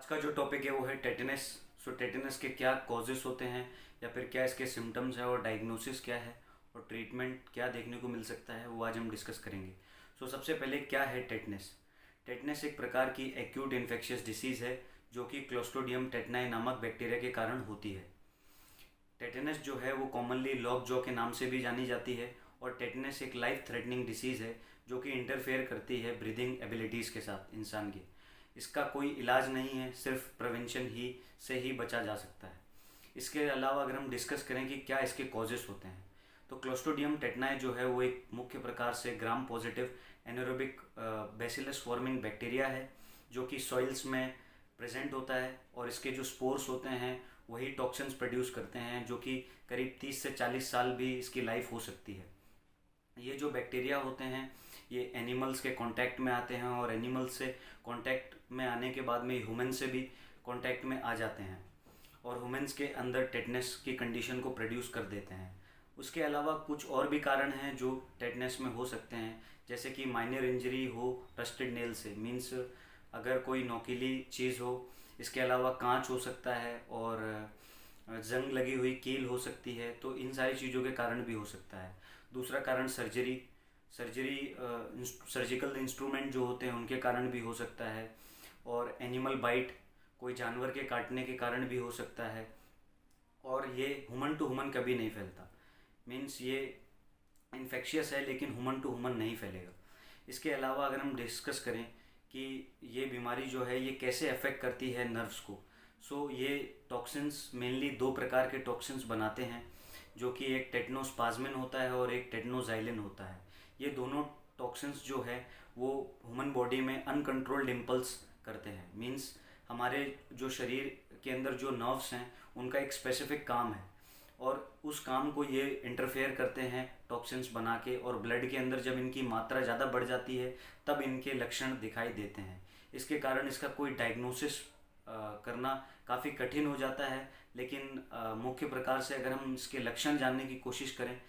का जो टॉपिक है वो है टेटनस। सो टेटनस के क्या कॉजेस होते हैं या फिर क्या इसके सिम्टम्स हैं और डायग्नोसिस क्या है और ट्रीटमेंट क्या देखने को मिल सकता है वो आज हम डिस्कस करेंगे। सो सबसे पहले क्या है टेटनस। टेटनस एक प्रकार की एक्यूट इन्फेक्शियस डिसीज़ है जो कि क्लोस्ट्रीडियम टेटनाई नामक बैक्टीरिया के कारण होती है। टेटनस जो है वो कॉमनली लॉक जॉ के नाम से भी जानी जाती है और टेटनस एक लाइफ थ्रेटनिंग डिसीज़ है जो कि इंटरफेयर करती है ब्रीदिंग एबिलिटीज़ के साथ इंसान के। इसका कोई इलाज नहीं है, सिर्फ प्रिवेंशन ही से ही बचा जा सकता है। इसके अलावा अगर हम डिस्कस करें कि क्या इसके कॉजेस होते हैं तो क्लोस्ट्रीडियम टेटनाई जो है वो एक मुख्य प्रकार से gram positive anaerobic bacillus forming bacteria है जो कि सॉइल्स में प्रेजेंट होता है और इसके जो स्पोर्स होते हैं वही टॉक्सिन्स प्रोड्यूस करते हैं जो कि करीब 30 से 40 साल भी इसकी लाइफ हो सकती है। ये जो बैक्टीरिया होते हैं ये एनिमल्स के कांटेक्ट में आते हैं और एनिमल्स से कांटेक्ट में आने के बाद में ह्यूमन से भी कांटेक्ट में आ जाते हैं और ह्यूमन्स के अंदर टेटनस की कंडीशन को प्रोड्यूस कर देते हैं। उसके अलावा कुछ और भी कारण हैं जो टेटनस में हो सकते हैं, जैसे कि माइनर इंजरी हो रस्टेड नेल से, मीन्स अगर कोई नोकीली चीज़ हो। इसके अलावा कांच हो सकता है और जंग लगी हुई कील हो सकती है, तो इन सारी चीज़ों के कारण भी हो सकता है। दूसरा कारण सर्जिकल इंस्ट्रूमेंट जो होते हैं उनके कारण भी हो सकता है और एनिमल बाइट, कोई जानवर के काटने के कारण भी हो सकता है। और ये ह्यूमन टू ह्यूमन कभी नहीं फैलता, मीन्स ये इन्फेक्शियस है लेकिन ह्यूमन टू ह्यूमन नहीं फैलेगा। इसके अलावा अगर हम डिस्कस करें कि ये बीमारी जो है ये कैसे अफेक्ट करती है नर्व्स को, सो ये टॉक्सिन्स मेनली दो प्रकार के टॉक्सिन्स बनाते हैं जो कि एक टेटनोस्पाज्मिन होता है और एक टेटनोजाइलिन होता है। ये दोनों टॉक्सिन्स जो है वो ह्यूमन बॉडी में अनकंट्रोल्ड इम्पल्स करते हैं, मीन्स हमारे जो शरीर के अंदर जो नर्व्स हैं उनका एक स्पेसिफिक काम है और उस काम को ये इंटरफेयर करते हैं टॉक्सिन्स बना के, और ब्लड के अंदर जब इनकी मात्रा ज़्यादा बढ़ जाती है तब इनके लक्षण दिखाई देते हैं। इसके कारण इसका कोई डायग्नोसिस करना काफ़ी कठिन हो जाता है, लेकिन मुख्य प्रकार से अगर हम इसके लक्षण जानने की कोशिश करें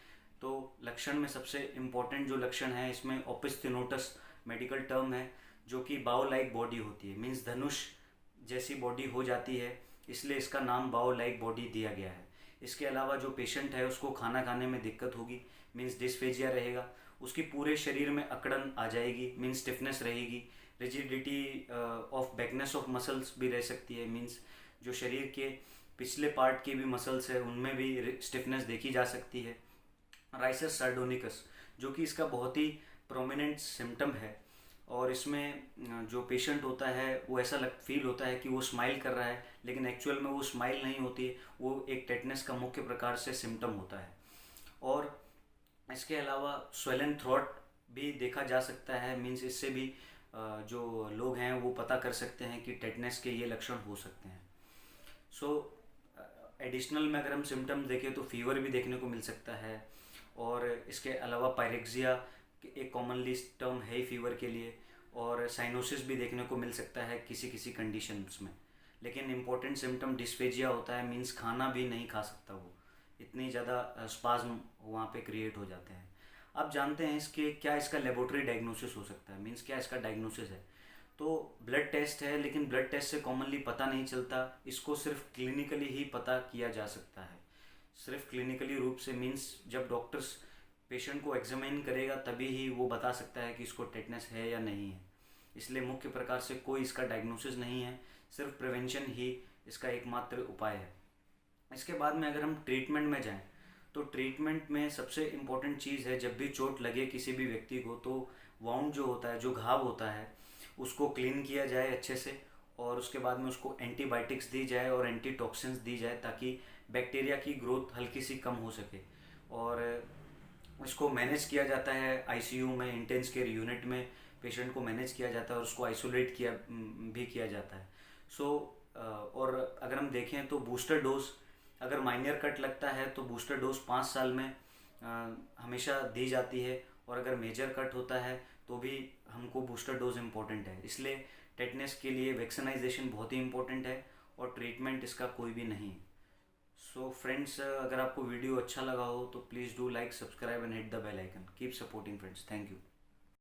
तो लक्षण में सबसे इम्पोर्टेंट जो लक्षण है इसमें ओपिस्थेनोटस मेडिकल टर्म है जो कि बाउ लाइक बॉडी होती है, मीन्स धनुष जैसी बॉडी हो जाती है, इसलिए इसका नाम बाउ लाइक बॉडी दिया गया है। इसके अलावा जो पेशेंट है उसको खाना खाने में दिक्कत होगी, मीन्स डिस्फेजिया रहेगा। उसकी पूरे शरीर में अकड़न आ जाएगी, मीन्स स्टिफनेस रहेगी। रिजिडिटी ऑफ बैकनेस ऑफ मसल्स भी रह सकती है, मीन्स जो शरीर के पिछले पार्ट के भी मसल्स है उनमें भी स्टिफनेस देखी जा सकती है। राइसस सार्डोनिकस जो कि इसका बहुत ही प्रोमिनेंट सिम्टम है और इसमें जो पेशेंट होता है वो ऐसा फील होता है कि वो स्माइल कर रहा है लेकिन एक्चुअल में वो स्माइल नहीं होती है, वो एक टेटनस का मुख्य प्रकार से सिम्टम होता है। और इसके अलावा स्वेलन थ्रोट भी देखा जा सकता है, मीन्स इससे भी जो लोग हैं वो पता कर सकते हैं कि टेटनस के ये लक्षण हो सकते हैं। सो एडिशनल में अगर हम सिम्टम्स देखें तो फीवर भी देखने को मिल सकता है और इसके अलावा पायरेक्सिया एक कॉमनली टर्म है फीवर के लिए, और साइनोसिस भी देखने को मिल सकता है किसी किसी कंडीशंस में। लेकिन इम्पोर्टेंट सिम्टम डिस्फेजिया होता है, मीन्स खाना भी नहीं खा सकता वो, इतनी ज़्यादा स्पाज्म वहाँ पे क्रिएट हो जाते हैं। अब जानते हैं इसके क्या इसका लेबोरेटरी डायग्नोसिस हो सकता है, मीन्स क्या इसका डायग्नोसिस है। तो ब्लड टेस्ट है लेकिन ब्लड टेस्ट से कॉमनली पता नहीं चलता, इसको सिर्फ क्लिनिकली ही पता किया जा सकता है, सिर्फ क्लिनिकली रूप से, मीन्स जब डॉक्टर्स पेशेंट को एग्जामिन करेगा तभी ही वो बता सकता है कि इसको टेटनस है या नहीं है। इसलिए मुख्य प्रकार से कोई इसका डायग्नोसिस नहीं है, सिर्फ प्रिवेंशन ही इसका एकमात्र उपाय है। इसके बाद में अगर हम ट्रीटमेंट में जाएं तो ट्रीटमेंट में सबसे इम्पोर्टेंट चीज़ है जब भी चोट लगे किसी भी व्यक्ति को तो वाउंड जो होता है, जो घाव होता है, उसको क्लीन किया जाए अच्छे से और उसके बाद में उसको एंटीबायोटिक्स दी जाए और एंटीटॉक्सिन्स दी जाए ताकि बैक्टीरिया की ग्रोथ हल्की सी कम हो सके। और इसको मैनेज किया जाता है आईसीयू में, इंटेंस केयर यूनिट में पेशेंट को मैनेज किया जाता है और उसको आइसोलेट किया जाता है। और अगर हम देखें तो बूस्टर डोज, अगर माइनर कट लगता है तो बूस्टर डोज 5 साल में हमेशा दी जाती है, और अगर मेजर कट होता है तो भी हमको बूस्टर डोज इम्पोर्टेंट है। इसलिए टेटनस के लिए वैक्सीनाइजेशन बहुत ही इम्पोर्टेंट है और ट्रीटमेंट इसका कोई भी नहीं। सो फ्रेंड्स, अगर आपको वीडियो अच्छा लगा हो तो please do like, subscribe and hit the bell icon. Keep supporting friends, thank you.